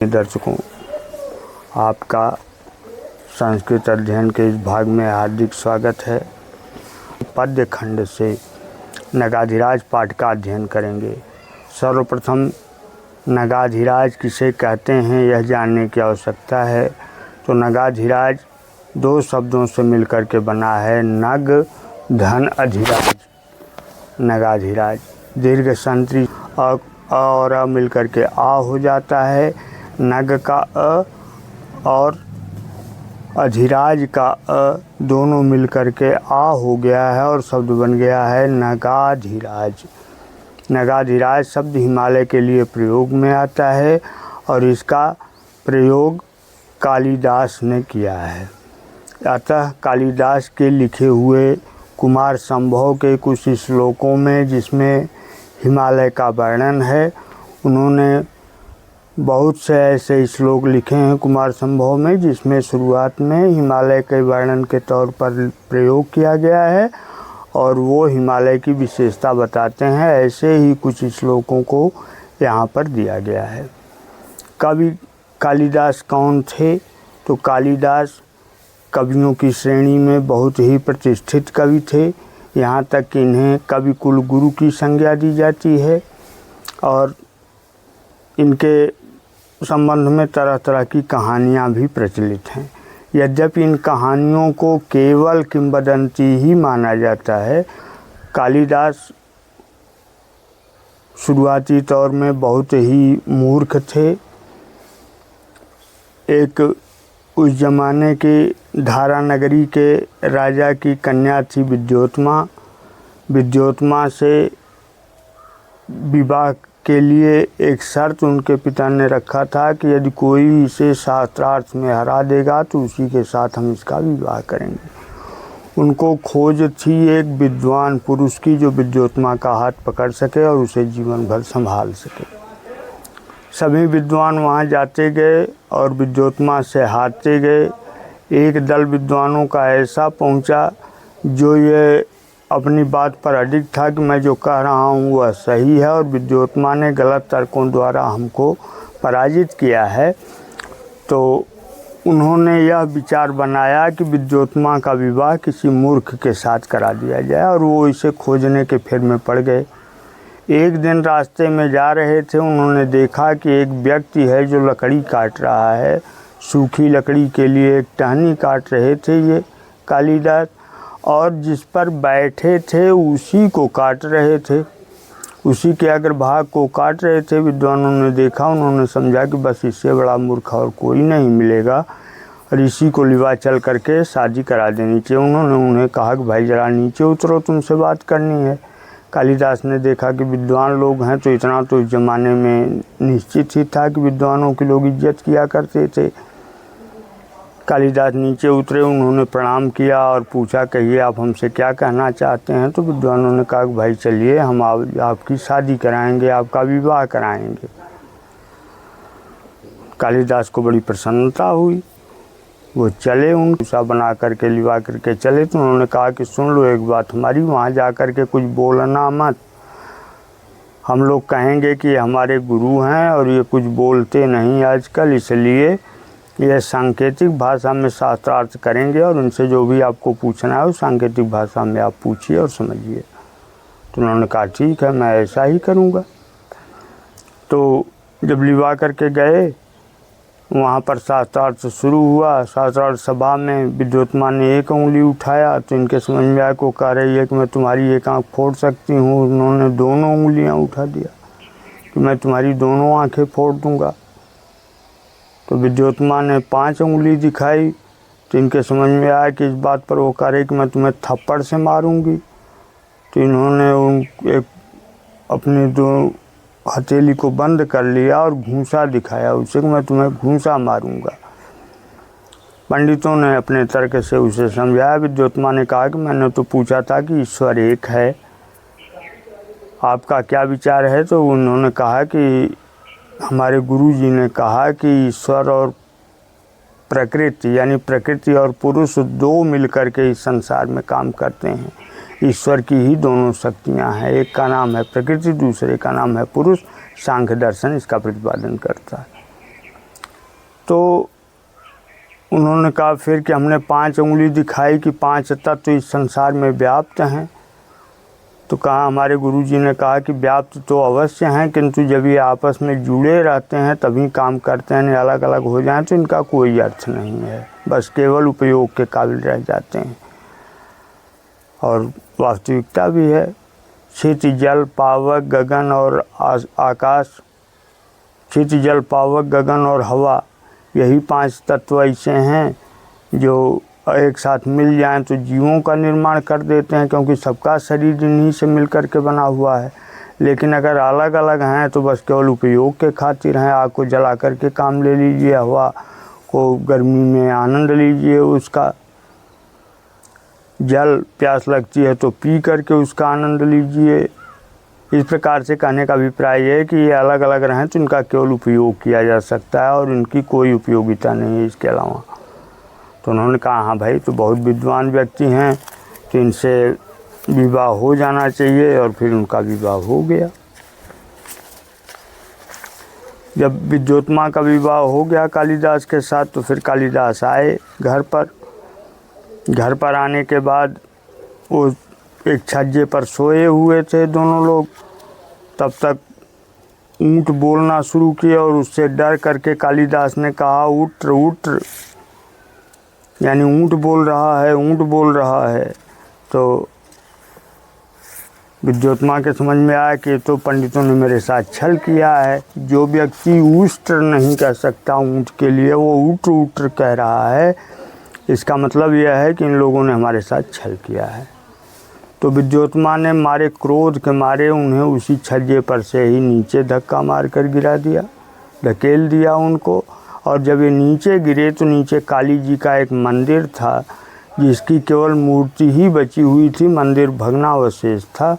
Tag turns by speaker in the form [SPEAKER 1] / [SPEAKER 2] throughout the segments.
[SPEAKER 1] दर्शकों, आपका संस्कृत अध्ययन के इस भाग में हार्दिक स्वागत है। पद्य खंड से नगाधिराज पाठ का अध्ययन करेंगे। सर्वप्रथम नगाधिराज किसे कहते हैं यह जानने की आवश्यकता है। तो नगाधिराज दो शब्दों से मिलकर के बना है, नग धन अधिराज। नगाधिराज दीर्घ संतरी और मिलकर के आ हो जाता है। नग का अ और अधिराज का अ दोनों मिलकर के आ हो गया है और शब्द बन गया है नगाधिराज। नगाधिराज शब्द हिमालय के लिए प्रयोग में आता है और इसका प्रयोग कालिदास ने किया है। अतः कालिदास के लिखे हुए कुमार संभव के कुछ श्लोकों में जिसमें हिमालय का वर्णन है, उन्होंने बहुत से ऐसे श्लोक लिखे हैं कुमार संभव में जिसमें शुरुआत में हिमालय के वर्णन के तौर पर प्रयोग किया गया है और वो हिमालय की विशेषता बताते हैं। ऐसे ही कुछ श्लोकों को यहाँ पर दिया गया है। कवि कालिदास कौन थे? तो कालिदास कवियों की श्रेणी में बहुत ही प्रतिष्ठित कवि थे। यहाँ तक कि इन्हें कवि कुल गुरु की संज्ञा दी जाती है और इनके संबंध में तरह तरह की कहानियाँ भी प्रचलित हैं। यद्यपि इन कहानियों को केवल किंवदंती ही माना जाता है। कालिदास शुरुआती तौर में बहुत ही मूर्ख थे। एक उस जमाने की धारा नगरी के राजा की कन्या थी विद्योत्मा। विद्योत्मा से विवाह के लिए एक शर्त उनके पिता ने रखा था कि यदि कोई इसे शास्त्रार्थ में हरा देगा तो उसी के साथ हम इसका विवाह करेंगे। उनको खोज थी एक विद्वान पुरुष की जो विद्योत्मा का हाथ पकड़ सके और उसे जीवन भर संभाल सके। सभी विद्वान वहाँ जाते गए और विद्योत्मा से हारते गए। एक दल विद्वानों का ऐसा पहुँचा जो ये अपनी बात पर अडिग था कि मैं जो कह रहा हूँ वह सही है और विद्योत्मा ने गलत तर्कों द्वारा हमको पराजित किया है। तो उन्होंने यह विचार बनाया कि विद्योत्मा का विवाह किसी मूर्ख के साथ करा दिया जाए और वो इसे खोजने के फेर में पड़ गए। एक दिन रास्ते में जा रहे थे, उन्होंने देखा कि एक व्यक्ति है जो लकड़ी काट रहा है। सूखी लकड़ी के लिए एक टहनी काट रहे थे ये कालिदास, और जिस पर बैठे थे उसी को काट रहे थे, उसी के अग्रभाग को काट रहे थे। विद्वानों ने देखा, उन्होंने समझा कि बस इससे बड़ा मूर्ख और कोई नहीं मिलेगा और इसी को लिवा चल करके शादी करा देनी चाहिए। उन्होंने उन्हें कहा कि भाई ज़रा नीचे उतरो, तुमसे बात करनी है। कालिदास ने देखा कि विद्वान लोग हैं तो इतना तो इस ज़माने में निश्चित ही था कि विद्वानों की लोग इज्जत किया करते थे। कालिदास नीचे उतरे, उन्होंने प्रणाम किया और पूछा, कहिए आप हमसे क्या कहना चाहते हैं? तो विद्वानों ने कहा कि भाई चलिए हम आपकी शादी कराएंगे, आपका विवाह कराएंगे। कालिदास को बड़ी प्रसन्नता हुई। वो चले, उनसा बना करके लिवा करके चले। तो उन्होंने कहा कि सुन लो एक बात हमारी, वहाँ जा कर के कुछ बोलना मत। हम लोग कहेंगे कि हमारे गुरु हैं और ये कुछ बोलते नहीं आजकल, इसलिए यह सांकेतिक भाषा में शास्त्रार्थ करेंगे और उनसे जो भी आपको पूछना है वो सांकेतिक भाषा में आप पूछिए और समझिए। तो उन्होंने कहा ठीक है, मैं ऐसा ही करूँगा। तो जब लिवा करके गए, वहाँ पर शास्त्रार्थ शुरू हुआ। शास्त्रार्थ सभा में विद्योत्मा ने एक उंगली उठाया तो इनके समझ में आया को कह रही है कि मैं तुम्हारी एक आँख फोड़ सकती हूँ। उन्होंने दोनों उंगलियाँ उठा दिया कि मैं तुम्हारी दोनों आँखें फोड़ दूँगा। तो विद्योत्मा ने 5 उंगली दिखाई तो इनके समझ में आया कि इस बात पर वो कह रहे कि मैं तुम्हें थप्पड़ से मारूंगी। तो इन्होंने एक अपनी दो हथेली को बंद कर लिया और घूंसा दिखाया उसे कि मैं तुम्हें घूंसा मारूंगा। पंडितों ने अपने तर्क से उसे समझाया। विद्योत्मा ने कहा कि मैंने तो पूछा था कि ईश्वर एक है, आपका क्या विचार है? तो उन्होंने कहा कि हमारे गुरु जी ने कहा कि ईश्वर और प्रकृति यानी प्रकृति और पुरुष दो मिलकर के इस संसार में काम करते हैं। ईश्वर की ही दोनों शक्तियां हैं, एक का नाम है प्रकृति, दूसरे का नाम है पुरुष। सांख्य दर्शन इसका प्रतिपादन करता है। तो उन्होंने कहा फिर कि हमने 5 उंगली दिखाई कि 5 तत्व इस संसार में व्याप्त हैं। तो कहा हमारे गुरुजी ने कहा कि व्याप्त तो अवश्य हैं, किंतु जब ये आपस में जुड़े रहते हैं तभी काम करते हैं, अलग अलग हो जाएं तो इनका कोई अर्थ नहीं है, बस केवल उपयोग के काबिल रह जाते हैं। और वास्तविकता भी है। क्षित जल पावक गगन और आकाश, क्षित जल पावक गगन और हवा, यही 5 तत्व ऐसे हैं जो एक साथ मिल जाएं तो जीवों का निर्माण कर देते हैं, क्योंकि सबका शरीर इन्हीं से मिल कर के बना हुआ है। लेकिन अगर अलग अलग हैं तो बस केवल उपयोग के खातिर हैं। आग को जला करके काम ले लीजिए, हवा को गर्मी में आनंद लीजिए उसका, जल प्यास लगती है तो पी करके उसका आनंद लीजिए। इस प्रकार से कहने का अभिप्राय है कि ये अलग अलग रहें तो इनका केवल उपयोग किया जा सकता है और इनकी कोई उपयोगिता नहीं है इसके अलावा। तो उन्होंने कहा हाँ भाई, तो बहुत विद्वान व्यक्ति हैं, तो इनसे विवाह हो जाना चाहिए। और फिर उनका विवाह हो गया। जब विद्योत्मा का विवाह हो गया कालिदास के साथ, तो फिर कालिदास आए घर पर। घर पर आने के बाद वो एक छज्जे पर सोए हुए थे दोनों लोग। तब तक ऊँट बोलना शुरू किया और उससे डर करके कालिदास ने कहा उठ उठ, यानी ऊँट बोल रहा है, ऊँट बोल रहा है। तो विद्योत्मा के समझ में आया कि तो पंडितों ने मेरे साथ छल किया है। जो व्यक्ति उष्ट्र नहीं कह सकता ऊँट के लिए, वो उट्र उट्र कह रहा है, इसका मतलब यह है कि इन लोगों ने हमारे साथ छल किया है। तो विद्योत्मा ने मारे क्रोध के मारे उन्हें उसी छज्जे पर से ही नीचे धक्का मार कर गिरा दिया, धकेल दिया उनको। और जब ये नीचे गिरे तो नीचे काली जी का एक मंदिर था जिसकी केवल मूर्ति ही बची हुई थी, मंदिर भग्नावशेष था।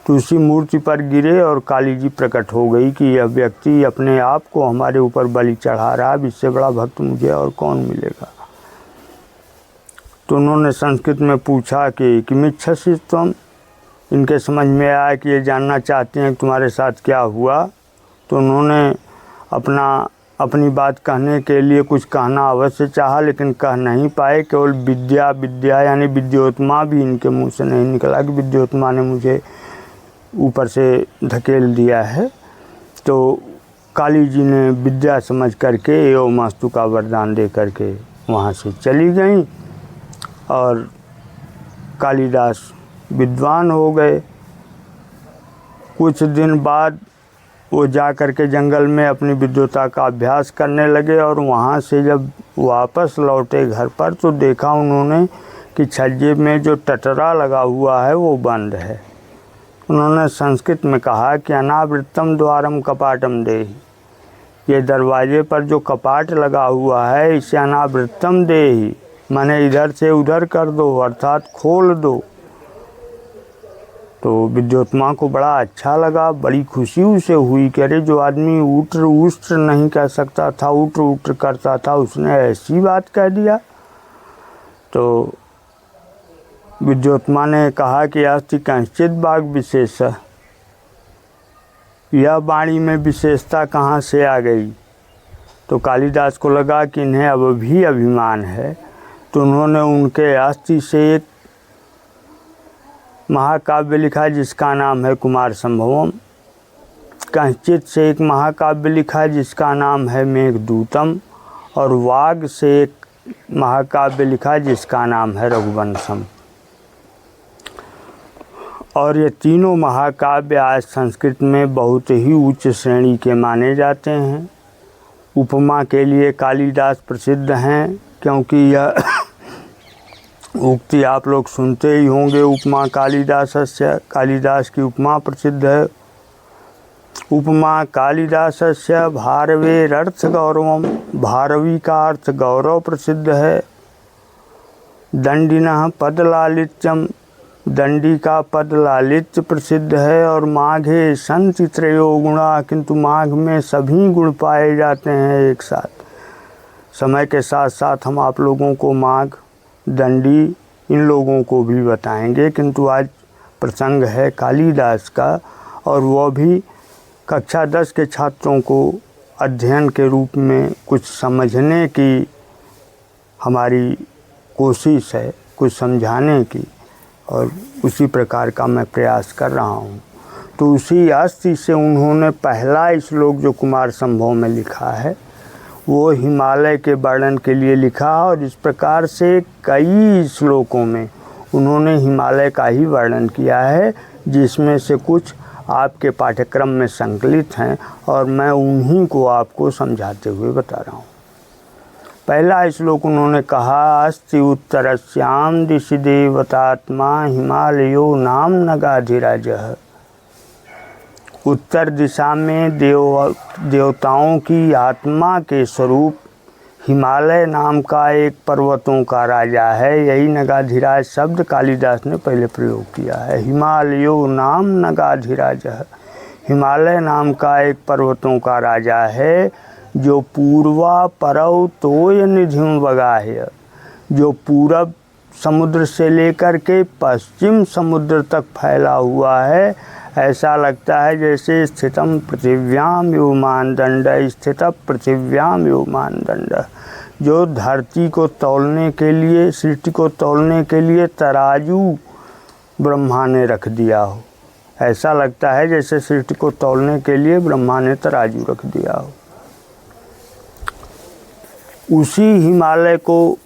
[SPEAKER 1] तो उसी मूर्ति पर गिरे और काली जी प्रकट हो गई कि यह व्यक्ति अपने आप को हमारे ऊपर बलि चढ़ा रहा है, इससे बड़ा भक्त मुझे और कौन मिलेगा। तो उन्होंने संस्कृत में पूछा कि किमिच्छसि त्वम। इनके समझ में आया कि ये जानना चाहते हैं कि तुम्हारे साथ क्या हुआ। तो उन्होंने अपनी बात कहने के लिए कुछ कहना अवश्य चाहा, लेकिन कह नहीं पाए। केवल विद्या विद्या यानी विद्योत्मा भी इनके मुंह से नहीं निकला कि विद्योत्मा ने मुझे ऊपर से धकेल दिया है। तो काली जी ने विद्या समझ करके एवं मस्तु का वरदान दे करके वहाँ से चली गईं और कालिदास विद्वान हो गए। कुछ दिन बाद वो जा कर के जंगल में अपनी विद्वता का अभ्यास करने लगे और वहाँ से जब वापस लौटे घर पर तो देखा उन्होंने कि छज्जे में जो टटरा लगा हुआ है वो बंद है। उन्होंने संस्कृत में कहा कि अनावृत्तम द्वारम कपाटम देहि, ये दरवाजे पर जो कपाट लगा हुआ है इसे अनावृत्तम देहि, माने इधर से उधर कर दो, अर्थात खोल दो। तो विद्योत्मा को बड़ा अच्छा लगा, बड़ी खुशी उसे हुई कि अरे जो आदमी उट्र उष्ट्र नहीं कह सकता था, उट्र उट्र करता था, उसने ऐसी बात कह दिया। तो विद्योत्मा ने कहा कि अस्ति कश्चित् वाग विशेष, यह वाणी में विशेषता कहाँ से आ गई। तो कालिदास को लगा कि इन्हें अब भी अभिमान है। तो उन्होंने उनके अस्ति से एक महाकाव्य लिखा जिसका नाम है कुमार संभवम, कश्चित् से एक महाकाव्य लिखा जिसका नाम है मेघदूतम, और वाग से एक महाकाव्य लिखा जिसका नाम है रघुवंशम। और ये तीनों महाकाव्य आज संस्कृत में बहुत ही उच्च श्रेणी के माने जाते हैं। उपमा के लिए कालिदास प्रसिद्ध हैं, क्योंकि यह उक्ति आप लोग सुनते ही होंगे, उपमा कालिदासस्य, कालिदास की उपमा प्रसिद्ध है। उपमा कालिदासस्य भारवेरर्थ गौरवम, भारवी का अर्थ गौरव प्रसिद्ध है। दंडिनः पदलालित्यम, दंडी का पद लालित्य प्रसिद्ध है। और माघे संति त्रयो गुणा, किंतु माघ में सभी गुण पाए जाते हैं एक साथ। समय के साथ साथ हम आप लोगों को माघ, दंडी, इन लोगों को भी बताएंगे, किंतु आज प्रसंग है कालिदास का, और वह भी कक्षा 10 के छात्रों को अध्ययन के रूप में कुछ समझने की हमारी कोशिश है, कुछ समझाने की, और उसी प्रकार का मैं प्रयास कर रहा हूँ। तो उसी अस्ति से उन्होंने पहला श्लोक जो कुमार संभव में लिखा है वो हिमालय के वर्णन के लिए लिखा, और इस प्रकार से कई श्लोकों में उन्होंने हिमालय का ही वर्णन किया है, जिसमें से कुछ आपके पाठ्यक्रम में संकलित हैं और मैं उन्हीं को आपको समझाते हुए बता रहा हूँ। पहला श्लोक उन्होंने कहा, अस्ति उत्तरस्याम दिशि देवतात्मा हिमालयो नाम नगाधिराजः। उत्तर दिशा में देवताओं की आत्मा के स्वरूप हिमालय नाम का एक पर्वतों का राजा है। यही नगाधिराज शब्द कालिदास ने पहले प्रयोग किया है। हिमालयो नाम नगाधिराजः, हिमालय नाम का एक पर्वतों का राजा है, जो पूर्वा परौ तोय निधिम वगाह्य, जो पूरब समुद्र से लेकर के पश्चिम समुद्र तक फैला हुआ है। ऐसा लगता है जैसे स्थितम पृथिव्याम यो मानदंड, स्थित पृथिव्याम यो मानदंड, जो धरती को तौलने के लिए, सृष्टि को तौलने के लिए तराजू ब्रह्मा ने रख दिया हो। ऐसा लगता है जैसे सृष्टि को तौलने के लिए ब्रह्मा ने तराजू रख दिया हो। उसी हिमालय को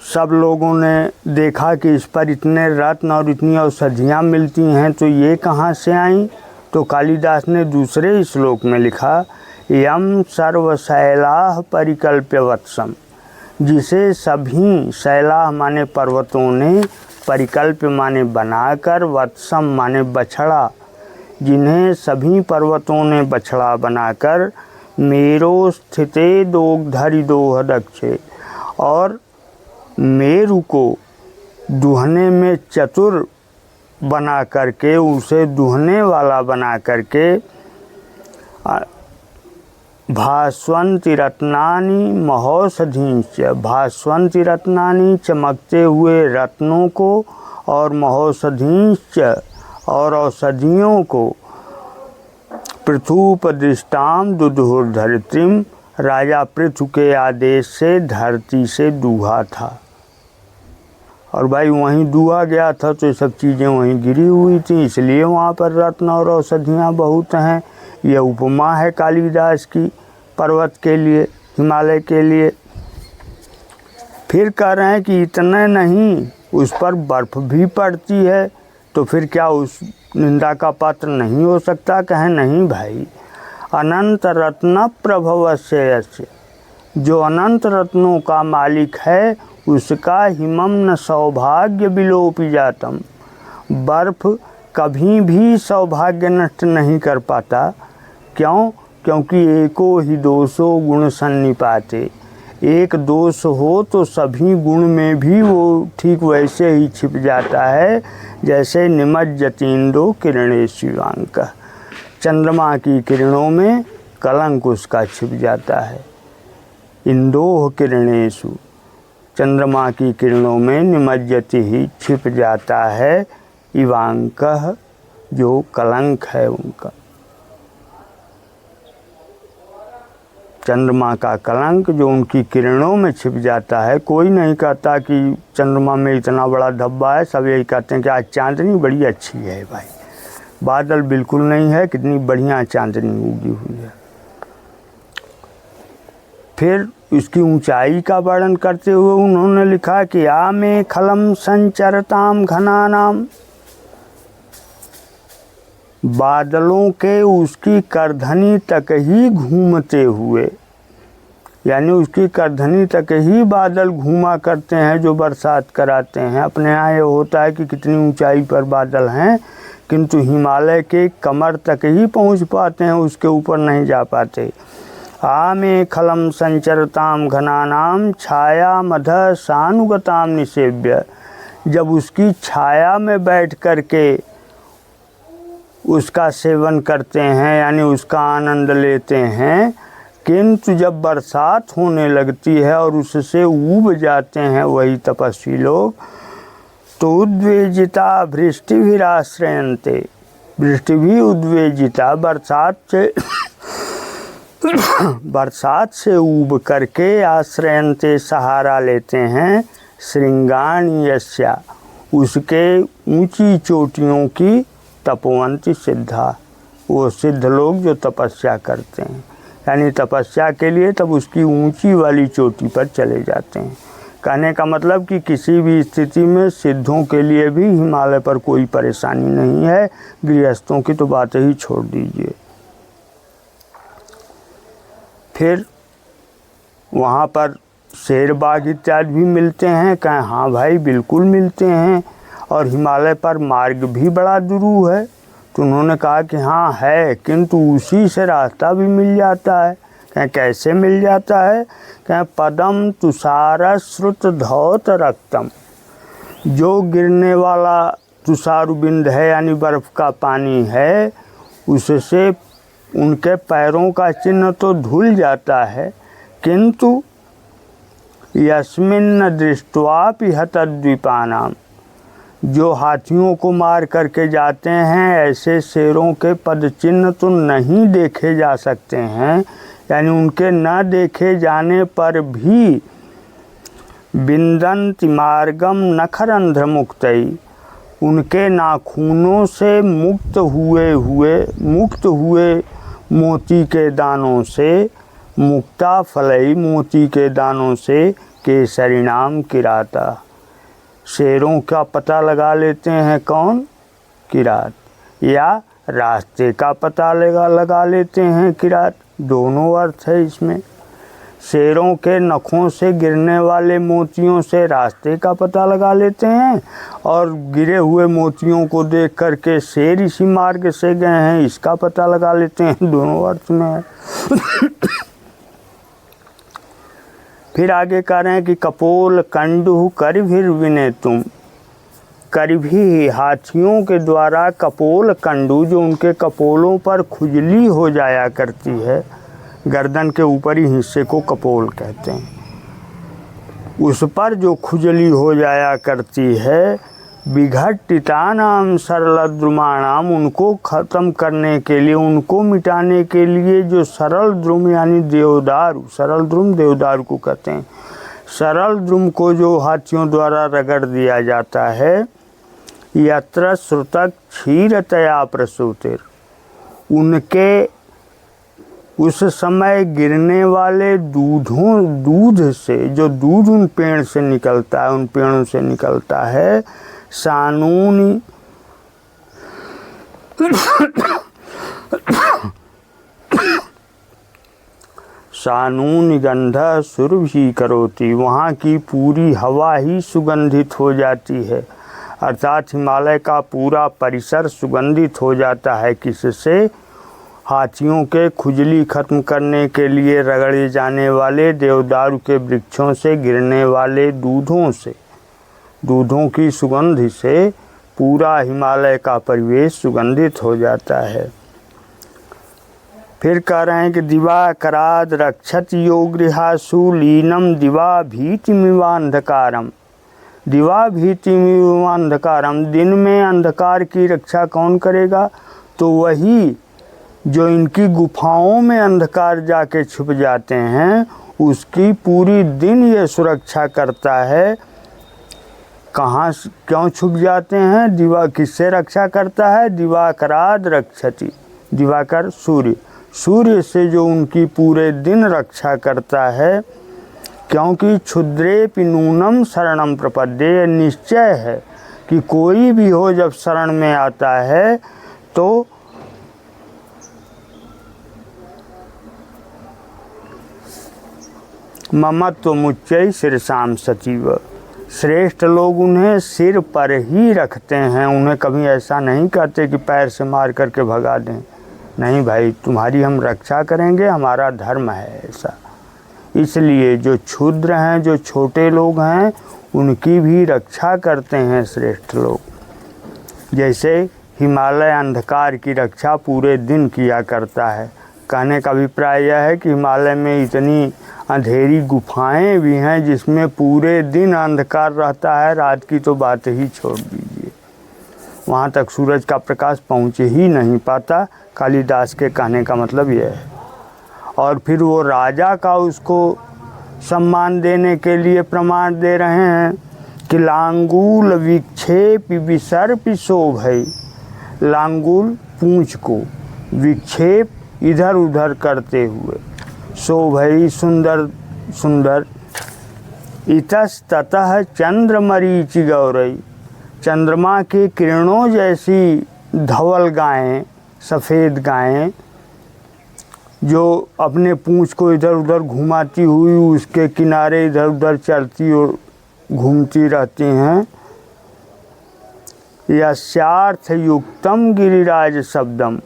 [SPEAKER 1] सब लोगों ने देखा कि इस पर इतने रत्न और इतनी औषधियाँ मिलती हैं, तो ये कहाँ से आईं? तो कालिदास ने दूसरे श्लोक में लिखा, यम सर्वशैलाः परिकल्प्य वत्सम, जिसे सभी शैलाः माने पर्वतों ने, परिकल्प्य माने बनाकर, वत्सम माने बछड़ा, जिन्हें सभी पर्वतों ने बछड़ा बनाकर, मेरो स्थिते दोग्धरि दोह दक्षे, और मेरु को दुहने में चतुर बना करके, उसे दुहने वाला बना करके, भास्वन्ति रत्नानि महौषधींच, भास्वन्ति रत्नानि चमकते हुए रत्नों को, और महौषधींच और औषधियों को, पृथुपदृष्टाम दुदुर्धरित्रीम, राजा पृथु के आदेश से धरती से दूहा था। और भाई वहीं दूहा गया था तो ये सब चीज़ें वहीं गिरी हुई थी, इसलिए वहाँ पर रत्न और औषधियाँ बहुत हैं। यह उपमा है कालिदास की पर्वत के लिए, हिमालय के लिए। फिर कह रहे हैं कि इतना नहीं, उस पर बर्फ़ भी पड़ती है, तो फिर क्या उस निंदा का पात्र नहीं हो सकता? कहें नहीं भाई, अनंत रत्न प्रभवस्य यस्य, जो अनंत रत्नों का मालिक है उसका हिमम न सौभाग्य विलोपि जातम, बर्फ़ कभी भी सौभाग्य नष्ट नहीं कर पाता। क्यों? क्योंकि एको ही दोषो गुण सन्निपाते, एक दोष हो तो सभी गुण में भी वो ठीक वैसे ही छिप जाता है, जैसे निमज्जतीन्दो किरणेषु शिवांक, चंद्रमा की किरणों में कलंक उसका छिप जाता है। इंदोह किरणेषु, चंद्रमा की किरणों में निमज्जति ही छिप जाता है, इवांकः, जो कलंक है उनका, चंद्रमा का कलंक जो उनकी किरणों में छिप जाता है। कोई नहीं कहता कि चंद्रमा में इतना बड़ा धब्बा है, सब यही कहते हैं कि आज चांदनी बड़ी अच्छी है भाई, बादल बिल्कुल नहीं है, कितनी बढ़िया चांदनी उगी हुई है। फिर इसकी ऊंचाई का वर्णन करते हुए उन्होंने लिखा कि आ में खलम संचरताम घनानाम, बादलों के उसकी करधनी तक ही घूमते हुए, यानी उसकी करधनी तक ही बादल घूमा करते हैं जो बरसात कराते हैं। अपने यहाँ ये होता है कि कितनी ऊंचाई पर बादल हैं, किंतु हिमालय के कमर तक ही पहुँच पाते हैं, उसके ऊपर नहीं जा पाते। आ में खलम संचरताम घनानाम छाया मध सानुगताम निसेव्य, जब उसकी छाया में बैठ कर के उसका सेवन करते हैं, यानी उसका आनंद लेते हैं, किंतु जब बरसात होने लगती है और उससे ऊब जाते हैं वही तपस्वी लोग, तो उद्वेजिता भृष्टिभिराश्रयन्ते, वृष्टि भी उद्वेजिता, बरसात से ऊब करके आश्रयन्ते सहारा लेते हैं। श्रृंगाणी यस्या, उसके ऊंची चोटियों की तपोवंती सिद्धा, वो सिद्ध लोग जो तपस्या करते हैं, यानी तपस्या के लिए तब उसकी ऊंची वाली चोटी पर चले जाते हैं। कहने का मतलब कि किसी भी स्थिति में सिद्धों के लिए भी हिमालय पर कोई परेशानी नहीं है। गृहस्थों की तो बात ही छोड़ दीजिए। फिर वहाँ पर शेर बाघ इत्यादि भी मिलते हैं। कहें हाँ भाई बिल्कुल मिलते हैं, और हिमालय पर मार्ग भी बड़ा दुरूह है। तो उन्होंने कहा कि हाँ है, किंतु उसी से रास्ता भी मिल जाता है। कहें कैसे मिल जाता है? कहें पदम तुषार श्रुत धौत रक्तम, जो गिरने वाला तुषारबिंद है यानी बर्फ़ का पानी है, उससे उनके पैरों का चिन्ह तो धुल जाता है, किंतु यस्मिन् दृष्ट्वापि हतद्वीपानाम, जो हाथियों को मार करके जाते हैं ऐसे शेरों के पद चिन्ह तो नहीं देखे जा सकते हैं। यानी उनके न देखे जाने पर भी बिंदन्ति मार्गम नखरंध्र मुक्तई, उनके नाखूनों से मुक्त हुए मोती के दानों से, मुक्ता फलई, मोती के दानों से केसरिणाम किराता, शेरों का पता लगा लेते हैं। कौन? किरात, या रास्ते का पता लगा लेते हैं किरात। दोनों अर्थ है इसमें। शेरों के नखों से गिरने वाले मोतियों से रास्ते का पता लगा लेते हैं, और गिरे हुए मोतियों को देख करके शेर इसी मार्ग से गए हैं इसका पता लगा लेते हैं। दोनों अर्थ में है। फिर आगे कह रहे हैं कि कपोल कंडु करभिर विने तुम, करभी हाथियों के द्वारा कपोल कंडु, जो उनके कपोलों पर खुजली हो जाया करती है, गर्दन के ऊपरी हिस्से को कपोल कहते हैं, उस पर जो खुजली हो जाया करती है, विघटितानाम सरलद्रुमाणाम, उनको ख़त्म करने के लिए, उनको मिटाने के लिए जो सरल द्रुम यानी देवदारू, सरल द्रुम देवदारू को कहते हैं, सरल द्रुम को जो हाथियों द्वारा रगड़ दिया जाता है, यत्र श्रुतक क्षीरतया प्रसूतिर, उनके उस समय गिरने वाले दूध से, जो दूध उन पेड़ से निकलता है, उन पेड़ों से निकलता है, सानूनी सानून गंध सुरभि करोति, वहाँ की पूरी हवा ही सुगंधित हो जाती है। अर्थात हिमालय का पूरा परिसर सुगंधित हो जाता है। किससे? हाथियों के खुजली खत्म करने के लिए रगड़े जाने वाले देवदारू के वृक्षों से गिरने वाले दूधों से, दूधों की सुगंध से पूरा हिमालय का परिवेश सुगंधित हो जाता है। फिर कह रहे हैं कि दिवाकराद रक्षत यो गृहासु लीनम दिवा भीतिमिवांधकारम, दिवा भीतिमिवांधकारम, दिन में अंधकार की रक्षा कौन करेगा? तो वही जो इनकी गुफाओं में अंधकार जाके छुप जाते हैं, उसकी पूरी दिन ये सुरक्षा करता है। कहाँ क्यों छुप जाते हैं? दिवा किससे रक्षा करता है? दिवाकराद रक्षति, दिवाकर सूर्य, सूर्य से जो उनकी पूरे दिन रक्षा करता है। क्योंकि क्षुद्रे पिनूनम शरणम प्रपद्ये, निश्चय है कि कोई भी हो जब शरण में आता है तो ममत्व मुच्चय सिरसाम सचिव, श्रेष्ठ लोग उन्हें सिर पर ही रखते हैं। उन्हें कभी ऐसा नहीं कहते कि पैर से मार करके भगा दें। नहीं भाई, तुम्हारी हम रक्षा करेंगे, हमारा धर्म है ऐसा। इसलिए जो क्षुद्र हैं, जो छोटे लोग हैं, उनकी भी रक्षा करते हैं श्रेष्ठ लोग। जैसे हिमालय अंधकार की रक्षा पूरे दिन किया करता है। कहने का अभिप्राय यह है कि हिमालय में इतनी अंधेरी गुफाएं भी हैं जिसमें पूरे दिन अंधकार रहता है, रात की तो बात ही छोड़ दीजिए। वहाँ तक सूरज का प्रकाश पहुँच ही नहीं पाता। कालिदास के कहने का मतलब यह है। और फिर वो राजा का उसको सम्मान देने के लिए प्रमाण दे रहे हैं कि लांगूल विक्षेप विसर्प शोभई। लांगूल पूंछ को, विक्षेप इधर उधर करते हुए, शोभई सुंदर सुंदर, इतस ततः चंद्र मरीचि गौरई। चंद्रमा के किरणों जैसी धवल गायें, सफ़ेद गायें जो अपने पूंछ को इधर उधर घुमाती हुई उसके किनारे इधर उधर चलती और घूमती रहती हैं। यस्यार्थ युक्तम गिरिराज शब्दम,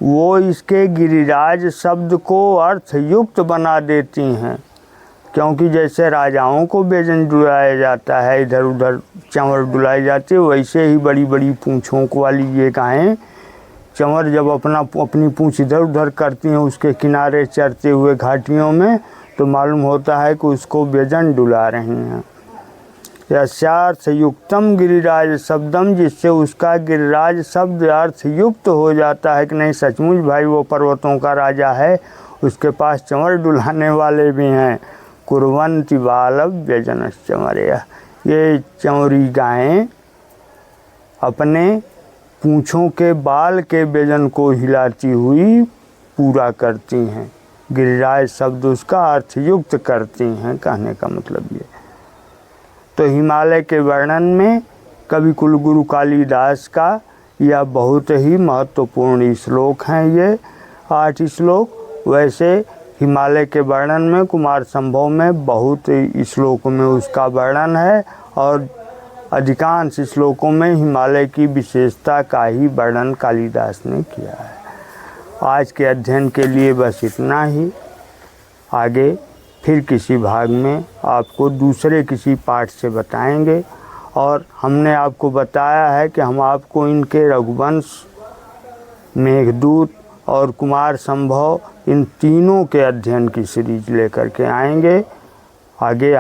[SPEAKER 1] वो इसके गिरिराज शब्द को अर्थ युक्त बना देती हैं। क्योंकि जैसे राजाओं को व्यंजन डुलाया जाता है, इधर उधर चंवर डुलाई जाती है, वैसे ही बड़ी बड़ी पूँछों वाली ये गायें चंवर जब अपनी पूँछ इधर उधर करती हैं उसके किनारे चरते हुए घाटियों में, तो मालूम होता है कि उसको व्यंजन डुला रही हैं। यस्यार्थ युक्तम गिरिराज शब्दम, जिससे उसका गिरिराज शब्द अर्थ युक्त हो जाता है कि नहीं सचमुच भाई वो पर्वतों का राजा है, उसके पास चंवर डुलाने वाले भी हैं। कुर्वन्ति बालव व्यजनश्चमरया, ये चंवरी गायें अपने पूँछों के बाल के व्यजन को हिलाती हुई पूरा करती हैं। गिरिराज शब्द उसका अर्थ युक्त करती हैं, कहने का मतलब ये। तो हिमालय के वर्णन में कवि कुलगुरु कालिदास का यह बहुत ही महत्वपूर्ण श्लोक हैं। ये 8 श्लोक। वैसे हिमालय के वर्णन में कुमार संभव में बहुत श्लोकों में उसका वर्णन है और अधिकांश श्लोकों में हिमालय की विशेषता का ही वर्णन कालिदास ने किया है। आज के अध्ययन के लिए बस इतना ही। आगे फिर किसी भाग में आपको दूसरे किसी पाठ से बताएंगे। और हमने आपको बताया है कि हम आपको इनके रघुवंश, मेघदूत और कुमार संभव इन तीनों के अध्ययन की सीरीज लेकर के आएंगे। आगे